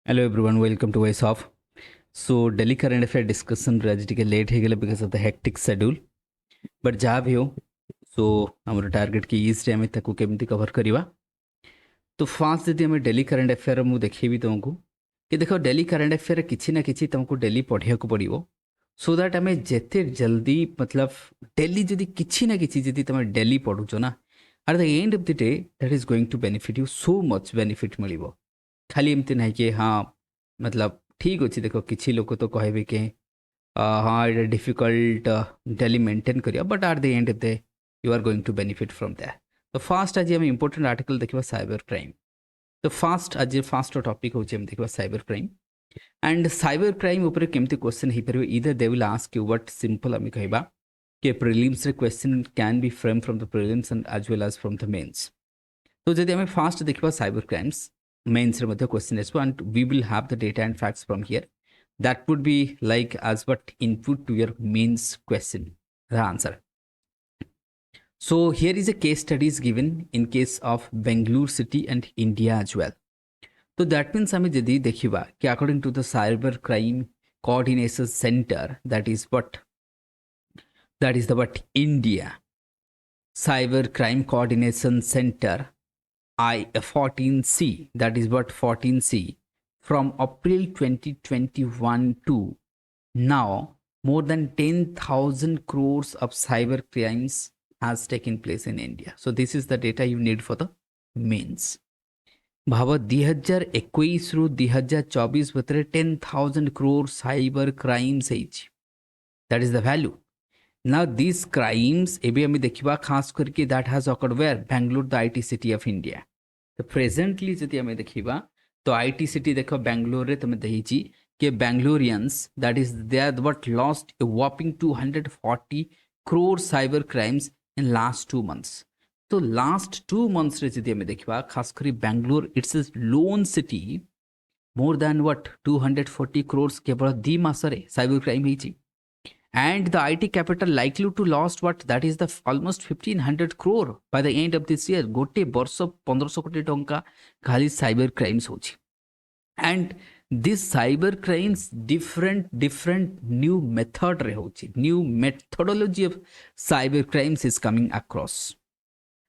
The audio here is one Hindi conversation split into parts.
Hello everyone, welcome to Voice Off. So Delhi current affair discussion रे आज टिके लेट ହେଇଗଲା because of the hectic schedule. But ଯାହା ବି ହଉ so ଆମର ଟାର୍ଗେଟ କି ଇଜରେ ଆମେ ତାକୁ କେମିତି କଭର କରିବା। तो फास्ट ଯଦି ଆମେ ଡେଲି କରେଣ୍ଟ ଆଫେୟାର ମୁଁ ଦେଖେଇବି ତୁମକୁ कि ଦେଖ ଡେଲି କରେଣ୍ଟ ଆଫେୟାର କିଛି ନା କିଛି ତୁମକୁ ଡେଲି ପଢ଼ିବାକୁ ପଡ଼ିବ ସୋ ଦ୍ୟାଟ୍ ଆମେ ଯେତେ ଜଲ୍ଦି मतलब ଡେଲି ଯଦି କିଛି ନା କିଛି ଯଦି ତୁମେ ଡେଲି ପଢ଼ୁଛ ନା at the end of the day that is going to benefit you so much benefit ମିଳିବ। खाली एमती ना कि हाँ मतलब ठीक अच्छे देख किसी लोग तो कहे कि हाँ ये डिफिकल्ट डेली मेंटेन करिया but at the end of the you are going to benefit from that. तो फास्ट आज आम इंपोर्टेंट आर्टिकल देखा साइबर क्राइम। तो फास्ट आज फास्ट टॉपिक हूँ देखा cyber crime and cyber crime उपर केमती क्वेश्चन हो पार इधर they will ask you what simple आम कहवा कि प्रिलिम्स रे question can be frame from the prelims and as well as from the mains. तो जब आम फास्ट देखा साइबर क्राइम्स मेन्स रे मध्य क्वेश्चन आसो and we will have the data and facts from here that would be like as what input to your mains question the answer. So here is a case studies given in case of Bangalore city and India as well. So that means हमें यदि देखिबा कि according to the cyber crime coordination center that is the what India cyber crime coordination center I14C, that is what 14C, from April 2021 to now more than 10,000 crores of cyber crimes has taken place in India. So this is the data you need for the mains. भाव 2021 रु 2024 भितर 10,000 crore cyber crimes होइछि. That is the value. Now these crimes एबे हमें देखिबा खास करके that has occurred where Bangalore, the IT city of India. तो प्रेजेंटली जदि हमें देखिबा तो IT city देखो Bangalore रे तमे देहिछि कि Bangaloreans that is they are what lost a whopping 240 crore cyber crimes in last 2 months. तो last 2 months रे जदि हमें देखिबा खास करी Bangalore it's a lone city more than what 240 crores केवल 2 मासरे cyber crime ହେଇछि. And the IT capital likely to lost what that is the almost 1500 crore by the end of this year. गोटे वर्ष 1500 कोटी टंका खाली साइबर क्राइम्स होछि. And this cyber crimes different new method रे होछि. New methodology of cyber crimes is coming across.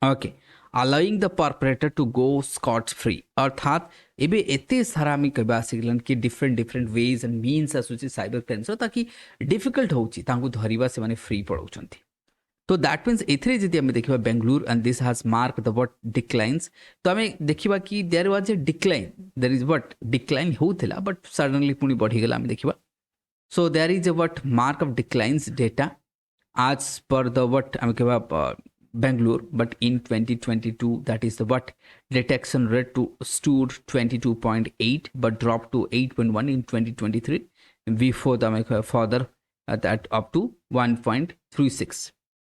Okay, allowing the perpetrator to go scot free. अर्थात एबे एते सारा आम कहबा आसिगलन कि डिफरेंट वेज एंड मीन्स आसुची साइबर क्राइम्स ताकि डिफिकल्ट होची तांको धरिबा से माने फ्री पड़ौचंती. तो दैट मीन्स एथरे जदि आम देखिबा Bengaluru and this has mark the what declines. तो आम देखिबा कि there was a decline, there is what decline होथिला बट सडनली पुनी बढ़ी गेला आम देखिबा. So there is a what mark of declines data as per the what आम कहबा Bangalore, but in 2022 that is the what detection rate to stood 22.8 but dropped to 8.1 in 2023 before the further that up to 1.36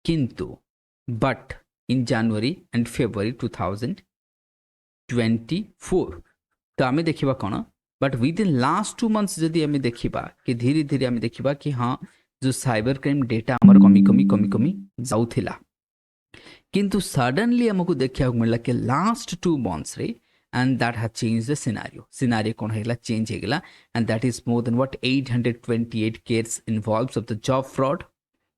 kintu but in January and February 2024 तो आम देखा कौन but with in last 2 months जदि आम देखा कि धीरे धीरे आम देखा कि हाँ जो साइबर क्राइम डेटा आमर कमी जाउथिला किंतु सडनली आमको देखा मिलला कि लास्ट 2 months रे and that has changed the scenario कौन है चेंज हो गला and that is more than what 828 cases involves of the job fraud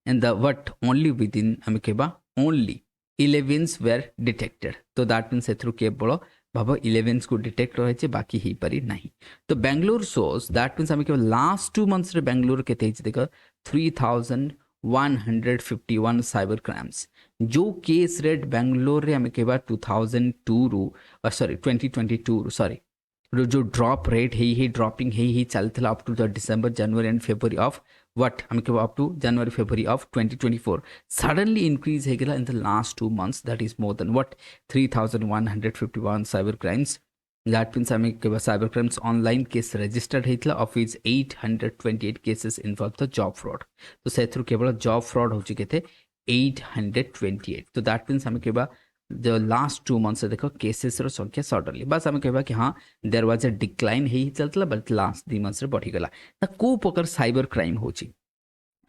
and the what only within आम कहबा only 11 were detected. तो that means एथरु केवल भाव 11 को डिटेक्ट रही बाकी ही पारि नहीं. तो बेंगलोर शोज दैट मीन्स आम केवल लास्ट 2 months रे बेंगलोर केते देख 3151 साइबर क्राइम्स जो केस रेट बेंगलोर रे आम कहबा 2002 रु सॉरी 2022 रु सॉरी जो ड्रॉप रेट ही ड्रॉपिंग ही चलता up to the December January and February of what आम कहबा up to January February of 2024 suddenly increase हो गला in the last 2 months that is more than what 3151 cyber crimes. That means आम कहबा cyber crimes online case registered हेतला of which 828 cases involved the job fraud. तो से थ्रू केवल job fraud होची केते 828. तो that means आम कहबा the last 2 months देखो केसेस रो संख्या सडनली बस आम कहबा कि हाँ देयर वाज अ डिक्लाइन ही चलतला बट लास्ट 2 months रे बढ़ी गला. ना को प्रकार साइबर क्राइम होची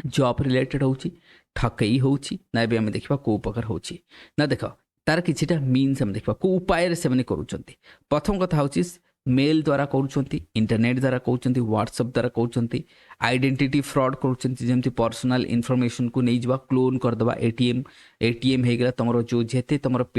जॉब रिलेटेड होची ठकई होची ना बे आम देखबा को प्रकार होची ना देखो तार किछिटा मीन्स आम देखबा को उपाय रे से माने करूचंती. प्रथम कथा होची मेल द्वारा करूछंती इंटरनेट द्वारा करूछंती व्हाट्सएप द्वारा करूछंती आइडेंटिटी फ्रॉड करूछंती जेमती पर्सनल इन्फॉर्मेशन को नहीं जवा क्लोन कर दबा एटीएम हे गेला तमरो जो जेते तमरो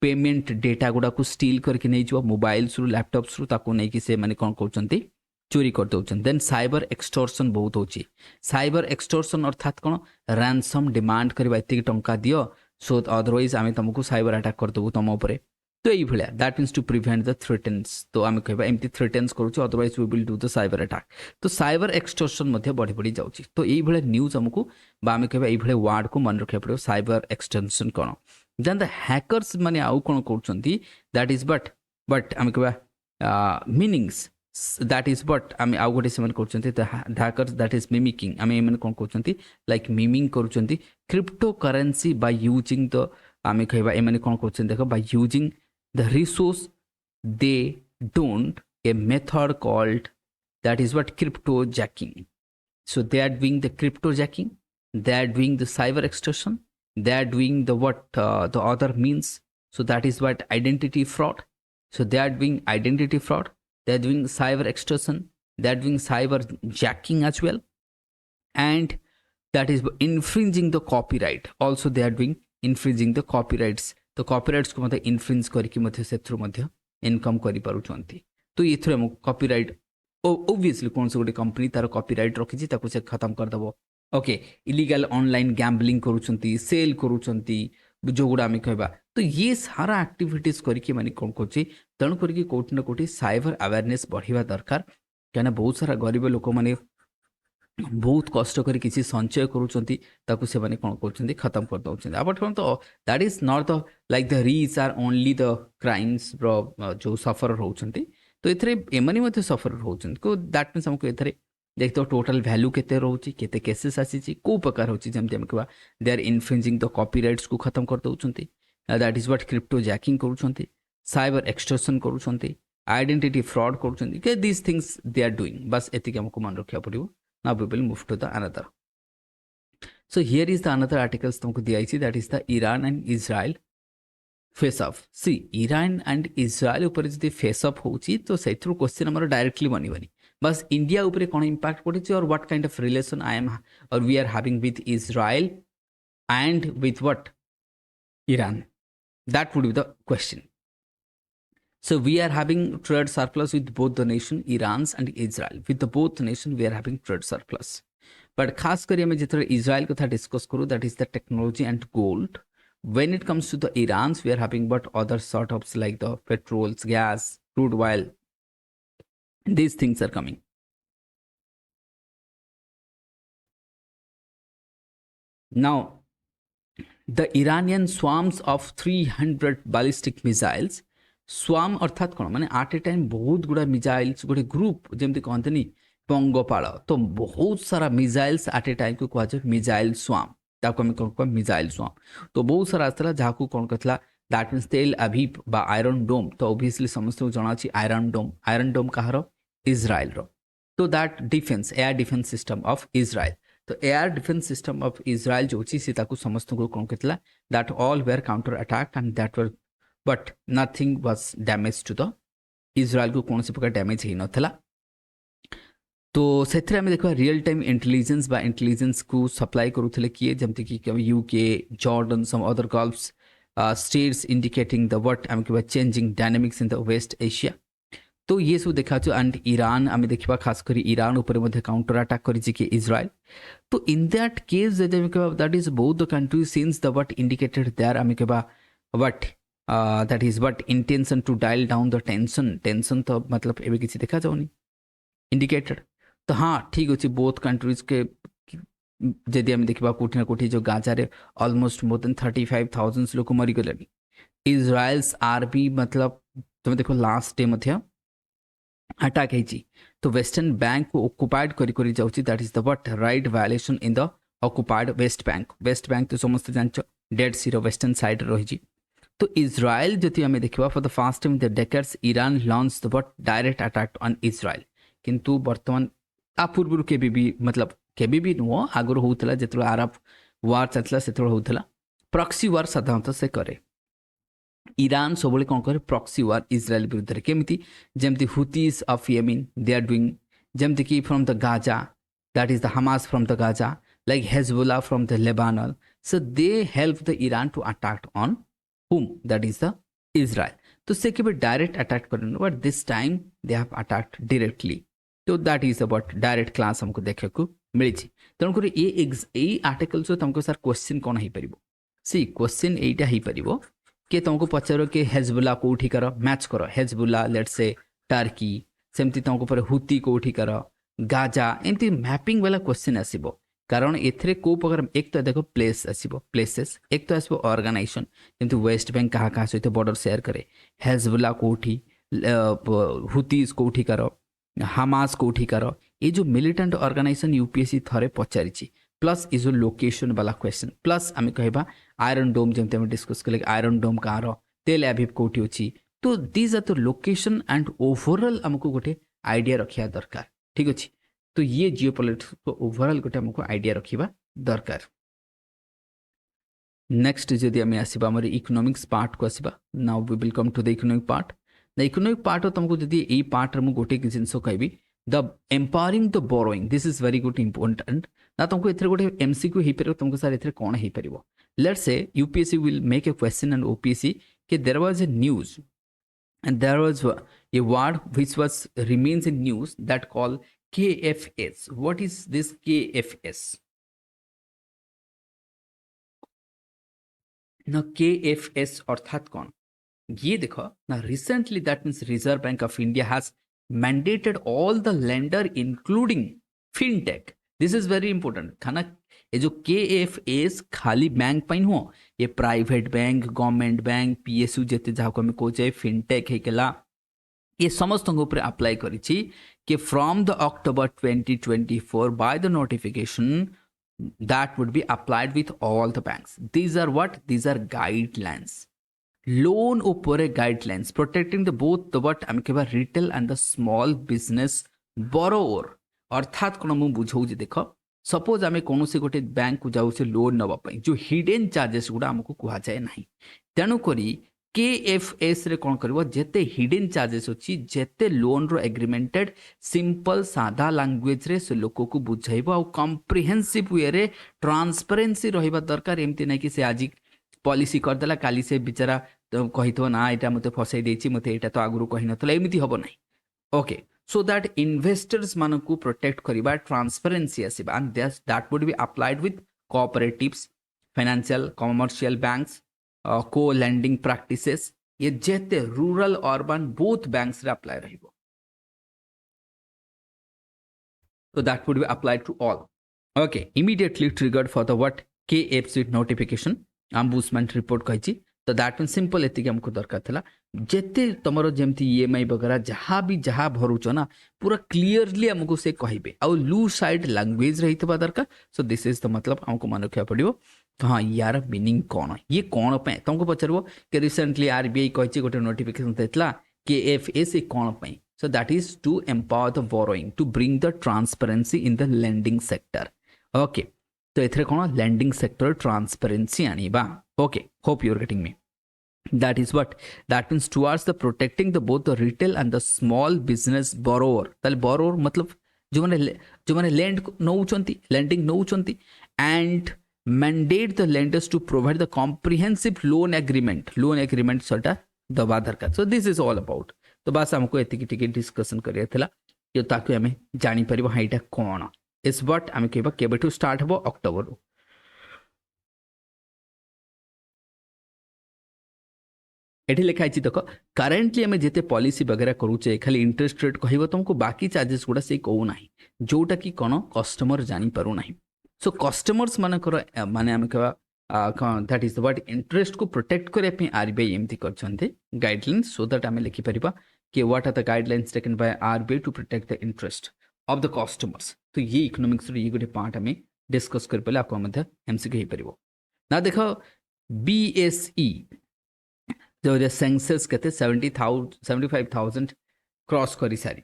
पेमेंट डेटा गुडा को स्टील करके नहीं जवा मोबाइल रु लैपटॉप्स रु ताको नहीं कि से माने कोन करूछंती चोरी कर दउछन देन साइबर एक्सटॉर्शन बहुत होची साइबर एक्सटॉर्शन अर्थात कोन रैंसम डिमांड करबा इति टंका दियो सो अदरवाइज आमे तुमको साइबर अटैक कर दबु तुम ऊपर तो यही भाया that means to prevent the threatens तो आम कह एमती थ्रेटेन्स करूँ otherwise we will do the cyber attack तो साइबर एक्सटॉर्शन बढ़ी बढ़ी जाऊँगी तो यही न्यूज आमको आम कह ये वार्ड को मन रखा पड़ो साइबर एक्सटेंशन कौन देन द हैकर्स माने आउ कौन कर दैट इज बट आम कह मीनिंग्स दैट इज बट आम आउ गोटे से हैकर्स दैट इज मिमिकिंग आम एम कौन कर लाइक मिमिंग कर crypto currency by using the आम कह एम कौन कर देख by using the resource they don't a method called that is what cryptojacking so they are doing the cryptojacking they are doing the cyber extortion they are doing the what the other means so that is what identity fraud so they are doing identity fraud they are doing cyber extortion they are doing cyber jacking as well and that is infringing the copyright also they are doing infringing the copyrights तो कॉपीराइट्स को मतलब इनफ्रिंज करके इनकम करें तो ये कॉपीराइट ओब्वियसली कौन से गोटे कंपनी तार कॉपीराइट रखी से खत्म करदेव ओके इलीगल ऑनलाइन गैम्बलिंग करूँ सेल करूँ जो गुड़ा आम कह तो ये सारा एक्टिविटीज करके माने कौन कर तेणु करके कोटि ना कोटि साइबर अवेयरनेस बढ़िया दरकार कहीं बहुत सारा गरीब लोक मैंने बहुत कष्ट कर किसी संचय करूँ से माने कौन कर खत्म कर दौरान बट कौन तो that is not the like the rich are only the crimes जो सफर होती तो ये सफर होती दैट मीन्स आमको ये देख तो टोटल वैल्यू केते रोचे केते केसेस आसी को प्रकार होची जेमते हम कहबा they are infringing the copyrights को खत्म कर दउछंती that is what cryptojacking करूछंती साइबर एक्सटॉर्शन करूछंती आइडेंटिटी फ्रॉड करूछंती के this things they are doing बस एतिके हमको मन रखिया पड़िबो now we will move to the another so here is the another articles तुमको दिया इसी that is the Iran and Israel face off see Iran and Israel ऊपर जदि face off होची तो सेथरु क्वेश्चन हमर डायरेक्टली बनी बस इंडिया ऊपर कोन इंपैक्ट पड़े और what kind of relation I am और we are having with Israel and with what Iran that would be the question so we are having trade surplus with both the nation Iran and Israel with the both nation we are having trade surplus but खास करिए मैं जितना Israel को था डिस्कस करूँ that is the technology and gold when it comes to the Irans we are having but other sort of like the petrols gas crude oil these things are coming now the Iranian swarms of 300 ballistic missiles स्वाम अर्थात कौन माने आट ए टाइम बहुत गुड़ा मिजाइल्स गोटे ग्रुप जमती कहते पंगपाल तो बहुत सारा मिजाइल्स आट ए टाइम को कहुए मिजाइल स्वाम ताको आम कौन कह मिजाइल स्वाम तो बहुत सारा आसला जहाँ को कौन कहला दैट मीन्स तेल अभीप बा आयरन डोम तो ओबियसली समस्त को जना आयरन डोम कहार इज्राइल तो that defence air defence system of Israel तो air defence system of Israel जो अच्छी समस्त को कौन कहला that all were counter attack and that were but nothing was damage to the Israel को कौन से प्रकार डैमेज ही नथला तो से देखा रियल टाइम इंटेलिजेंस बा इंटेलिजेंस को सप्लाई करूले किए जमती कि UK Jordan some other gulfs states indicating the what आम कहबा changing dynamics in the West Asia तो ये सब देखा एंड ईरान आम देखा खास कर ईरान उपर काउंटर अटैक कर इज्राइल तो in that case that is both the country since the what indicated there आम कहबा what that is what intention to dial down the tension तो मतलब एवं किसी देखा जाऊनी इंडिकेटेड तो हाँ ठीक अच्छे बोथ कंट्रीज के जदि आम देखा कोठी ना कोठी जो गाजा रे ऑलमोस्ट मोर देन 35,000 लोक मरीगले इज्राइल्स आर्मी मतलब तुम देखो लास्ट डे मध्य अटैक है तो वेस्टर्न बैंक को ऑक्युपाइड करी जाउची that is the what right violation in the occupied West Bank तो समस्त जानछ डेड सी रो वेस्टर्न साइड रही तो इज्राइल जदि आम देखा for the first time the decades Iran launch the what direct attack on Israel किंतु वर्तमान आ पूर्व केबी भी मतलब केबी भी नुह आगुरी होता जो आरब वार चलता से होता प्रॉक्सी वार साधारणतः से करे ईरान सब कौन करे प्रॉक्सी वार इजराइल विरुद्ध केमिति जेमती Houthis of Yemen they are doing जेमती कि from the Gaza that is the Hamas from the Gaza like Hezbollah from the Lebanon. So they help the Iran to attack on whom? That is the Israel. तो से केवल डायरेक्ट अटैक करें but this time they have attacked directly तो that is about direct class हमको देखा मिली तेणुक ये आर्टिकल्स तुमको सर क्वेश्चन कौन हो पार सी क्वेश्चन यहीटा हो पार कि तुमको पचार कि हेजबुल्ला कौटी कर मैच कर हेजबुल्ला लेट्स से टर्की सेमती तुमको पर हुती कौटी कर गाजा एमती मैपिंग वाला क्वेश्चन आसो कारण एथिरे को प्रकार एक तो देखो प्लेस आसो प्लेसेस एक तो आसो ऑर्गेनाइजेशन जमी वेस्ट बैंक क्या सहित बॉर्डर शेयर करे हेजबुल्ला कौटी हुतीज कौटी कर हामास कौटी कर ये जो मिलिटेंट ऑर्गेनाइजेशन यूपीएससी थरे पचारि प्लस ये जो लोकेशन वाला क्वेश्चन प्लस आम कह आयरन डोम जमी आम डिस्कस कले आयरन डोम कार तेल एविव कौटी अच्छी तो these are the location and overall आमको गोटे आइडिया रखा दरकार ठीक अच्छे तो ये जियोपॉलिटिक्स को ओवरऑल गोटे आमको आइडिया रखा दरकार नेक्स्ट जदि आम आसवा आम इकोनॉमिक्स पार्ट को आसवा now we will come to the economic part the economic part तुमको जदि यही पार्ट मुझे गोटे जिनस कहबी the empowering the borrowing this is very good important ना तुमको एथरे गोटे एमसीक्यू हो पार तुमको सर एथरे कौन हो पार let's say UPSC will make a question and OPSC कि there was a news and there was a word which was remains in news that called KFS. What is this KFS? Now KFS अर्थात कौन ये देखो ना recently that means Reserve Bank of India has mandated all the lender including fintech. This is very important खाना ये जो KFS खाली बैंक पाइन हो ये private bank government bank PSU जिते जहाँ को कहे फिनटेक होगा ये समस्त ऊपर अप्लाई करी कि from the October 2024 by the notification that would be applied with all the banks these are what these are guidelines loan ऊपर guidelines protecting the both the what आम कह retail and the small business borrower अर्थात कौन मुझे बुझाऊँ देख सपोज आम कौन से गोटे बैंक को जाऊे लोन नापी जो हिडन चार्जेस गुड़ा आमको कहुए ना तेणुक केएफएस रे कौन कर जिते हिडन चार्जेस अच्छी जिते लोन रो एग्रीमेंटेड सिंपल सादा लैंग्वेज रे से लोक को बुझाइब आ कम्प्रिहेन्सिव वे रे ट्रांसपेरेन्सी रहा दरकार एमती ना कि से आज पॉलिसी करदेला काली से बेचारा कही ना यहाँ मत फसई देती मत यहाँ तो आगुरी कही ना एमती हम ना okay so that investors मानकु protect करिबा transparency आसीबा and that would be applied with cooperatives financial commercial banks co-lending practices ये जेते rural urban both banks रे apply रहिबो so that would be applied to all okay immediately triggered for the what KFC notification ombudsman report कहिछि तो दैट मीन सिंपल एति हमको दरकार था जेते तुमर जमती ईएमआई वगैरह जहाँ भी जहाँ भरुच ना पूरा क्लीयरली आमको से कहे आउ लू साइड लैंग्वेज रही दरकार सो दिस इज द मतलब आमको मन रखा पड़ो तो हाँ यार मीनिंग कौन ये कौन पे तुमको पचार कि रिसेंटली आरबीआई कही गोटे नोटिफिकेशन देता KFS कौन पे so that is to empower the borrowing to bring the transparency in the lending sector okay तो एथरे कौन लेंडिंग सेक्टर ट्रांसपेरेन्सी आनीबा okay hope you're getting me that is what that means towards the protecting the both the retail and the small business borrower ताले borrower मतलब जो माने lend नौचंती lending नौचंती and mandate the lenders to provide the comprehensive loan agreement सटा दबा दरकार so this is all about तो बस हमको एतिकी टिके डिस्कशन करिया थला यो ताकि हमें जानि परिबो हाइटा कोन इस व्हाट हमें केबा केबेटू स्टार्ट हबो अक्टोबर एठी लिखा है देख करेन्टली आम जिते पॉलिसी वगैरह करूचे खाली इंटरेस्ट रेट कह तुमको बाकी चार्जेस गुड़ा से कहूना जोटा कि कौन कस्टमर जानीपारूना सो कस्टमर्स मानकर माने आम कह दैट इज व्हाट इंटरेस्ट को प्रोटेक्ट करने आरबीआई एमती कर गाइडलाइंस सो दैट आम लिखिपर कि what are the guidelines taken by RBI to protect the interest of the customers तो ये इकोनॉमिक्स ये गोटे पार्ट आम डिस्कस कर पारे आपको एमसीक्यू हो पार ना देख बीएसई जो सेंसेस के 75,000 क्रॉस कर सारी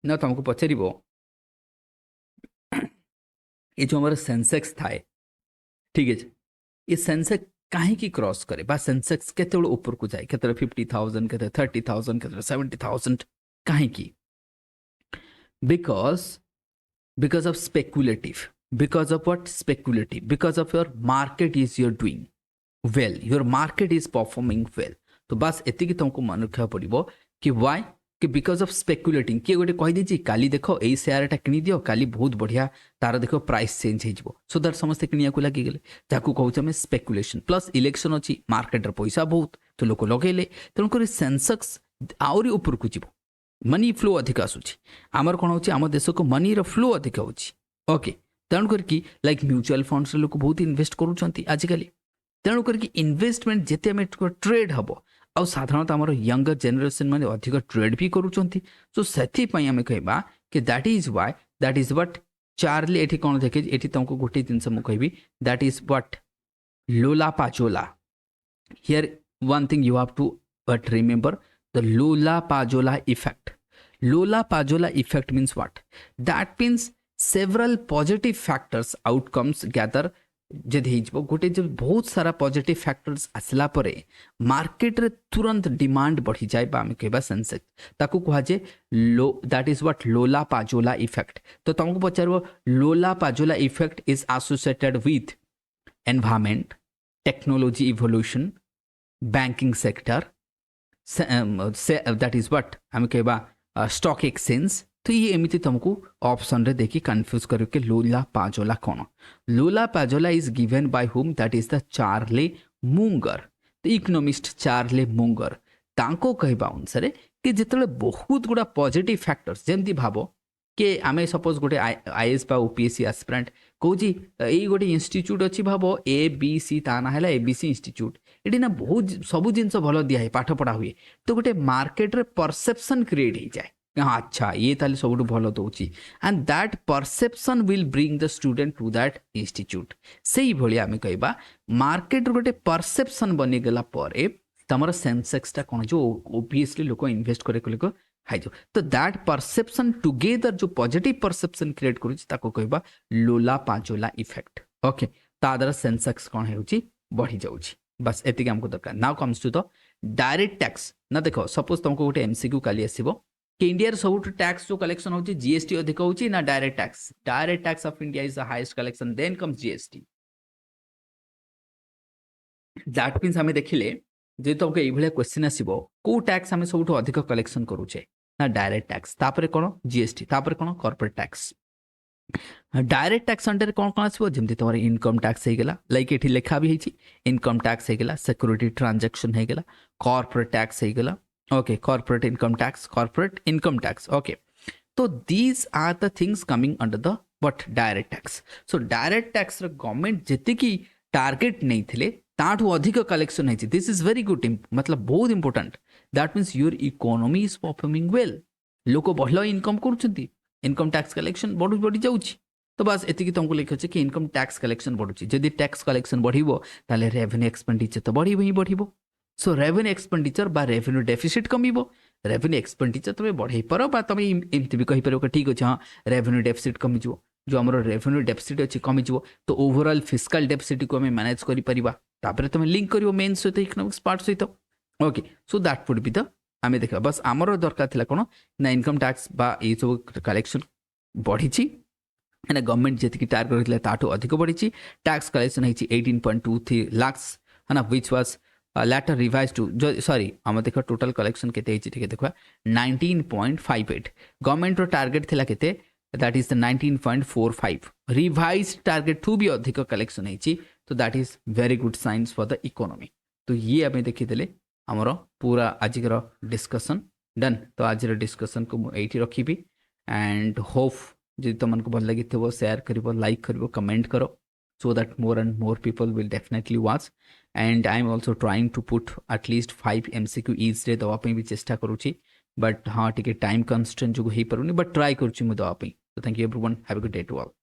ना तुमको पचार ये जो हमारा सेंसेक्स था ठीक है ये सेंसेक्स कहीं क्रॉस करे बा सेंसेक्स केते ऊपर को जाए केते 50,000 केते 30,000 केते 70,000 कहीं because of speculative, because of what speculative, because of your market is you're doing well, your market is performing well. तो बस एतिकी तुमको मन रखा पड़ो कि व्हाई कि बिकज ऑफ स्पेकुलेटिंग किए गोटे कहीदे काली देख यही सेयारटा किणी दियो काली बहुत बढ़िया तार देख प्राइस चेंज हो सो दैट समस्ते किणिया लगिगले जहाँ कहूँ आम स्पेकुलेशन प्लस इलेक्शन अच्छी मार्केट पैसा बहुत तो लोक लगे तेणुक सेंसेक्स आहरी ऊपर को जीव मनी फ्लो अधिक आसूची आमर कौन हो आम देश को मनी फ्लो अधिक होके तेणुक लाइक म्यूचुअल फंड्स लोक बहुत इन्वेस्ट करुँच आजिकल तेणुक इन्वेस्टमेंट जिते आम ट्रेड हम आउ साधारणतः आम यंगर जेनेरेशन मैंने अधिक ट्रेड भी करुँच सो से आम कहवा कि that is why that is what Charlie एठी कौन देखे एठी तुमको गोटे जिनस मुझे that is what lollapalooza here one thing you have to but remember the lollapalooza effect. Lola Pajola effect means what? That means several positive factors outcomes gather जदि गोटे जब बहुत सारा पॉजिटिव फैक्टर्स आसला परे मार्केट रे तुरंत डिमांड बढ़ी जाए आम कहवा सेंसेक्स ताकू कहुए low that is what lollapalooza effect. तो तुमको पचार lollapalooza effect is associated with environment technology evolution banking sector that is what आम कहवा स्टॉक एक्सचेंज. तो ये एमती तुमको ऑप्शन रे देखी कंफ्यूज करो कि लोला पाजोला कौन. Lollapalooza is given by whom that is the Charlie Munger the economist Charlie Munger. तांको कहबा अनुसार कि जिते बहुत गुड़ा पॉजिटिव फैक्टर्स जमती भाव कि आम सपोज गोटे आईएएस बा ओपीएससी एस्पिरेंट कहूँ यही गोटे इंस्टीट्यूट अच्छी भाव ABC ता ना है ABC इंस्टीट्यूट ये ना बहुत सब जिनस भल दिए पाठ पढ़ा हुए तो गोटे मार्केट रे परसेप्शन क्रिएट हो जाए हाँ अच्छा ये ताले सब भल दूसरी and that perception will bring the student to that institute. से भाई आम कहवा मार्केट गोटे परसेप्शन बनीगला तुम सेंसेक्सटा कौन जो ओबीएसली लोक इन्वेस्ट करे लोक हाई जाओ. तो दैट परसेप्शन टुगेदर जो पॉजिटिव परसेप्शन क्रिएट करुवा लोला पाजोला इफेक्ट. ओके ता द्वारा सेंसेक्स कौन हो बढ़ी जाऊँगी. बस एति आमको दरकार. Now comes to the direct tax. ना देखो सपोज तुमको गोटे एमसीक्यू काली आसो कि इंडिया सब टैक्स जो कलेक्शन होची जीएसटी अधिक होची ना direct tax. Direct tax of India is the highest collection then comes GST. That means आम देखिले जे तुमको ये क्वेश्चन आसो को टैक्स आम सब अधिक कलेक्शन करुचे ना डायरेक्ट टैक्स तापर कौन जीएसटी तापर कौन corporate tax. Direct tax under कौन कौन आसो जमी तुम इनकम टैक्स होगा लाइक ये लिखा भी है इनकम टैक्स होगा सिक्योरिटी ट्रांजैक्शन होगा कॉर्पोरेट टैक्स होगा okay corporate income tax okay. तो these are the things coming under the what direct tax. So direct tax government जी टार्गेट नहीं थे ताठू अधिक कलेक्शन है. दिस इज वेरी गुड मतलब बहुत important. That means your economy is performing well. लोक भल इनकम करुँच इनकम टैक्स कलेक्शन बढ़ी जाऊँगी. तो बस एति तुमको लिखे कि इनकम टैक्स कलेक्शन बढ़ुची जदि टैक्स कलेक्शन बढ़ो ताले रेवेन्यू एक्सपेंडिचर तो बढ़. सो रेवेन्यू एक्सपेंडिचर बा रेवेन्यू डेफिसिट कमिबो. रेवेन्यू एक्सपेंडिचर तुम बढ़े पार बा तुम एमती भी कहीपर कि ठीक अच्छे हाँ रेवेन्यू डेफिसिट कमिज जो आम रेवेन्यू डेफिसिट अच्छी कमिज तो ओवरऑल फिस्काल डेफिसिट को आम मैनेज कर तुम लिंक कर मेन सहित इकोनॉमिक्स पार्ट सहित okay. So that would be the आम देखा बस आमर दरकार थी कौन ना इनकम टैक्स बा ये सब कलेक्शन बढ़ी ना गवर्नमेंट जी टार्गेट रही ताठू अधिक बढ़ी. टैक्स कलेक्शन है 18.23 लाख्स है ना which was latter revised to sorry आम देख टोटल कलेक्शन केते ठीक देखा 19.58 गवर्नमेंट रो टार्गेट थिला केते that is the 19.45 revise target to भी अधिक कलेक्शन है तो that is very good signs for the economy. तो ये आम देखीदे आमर पूरा आजिकर डिस्कसन डन. तो आज डिस्कसन को मुझे रखी एंड होप जी तुमको भल लगी शेयर कर लाइक कर कमेंट करो so that more and more people will definitely watch. And I am also trying to put at least 5 MCQ each day दवा पे भी चेष्टा करूची but हाँ टिके टाइम कंस्ट्रेंट जो हो पारुनी but ट्राई करूची मु दवा पे. So thank you everyone, have a good day to all.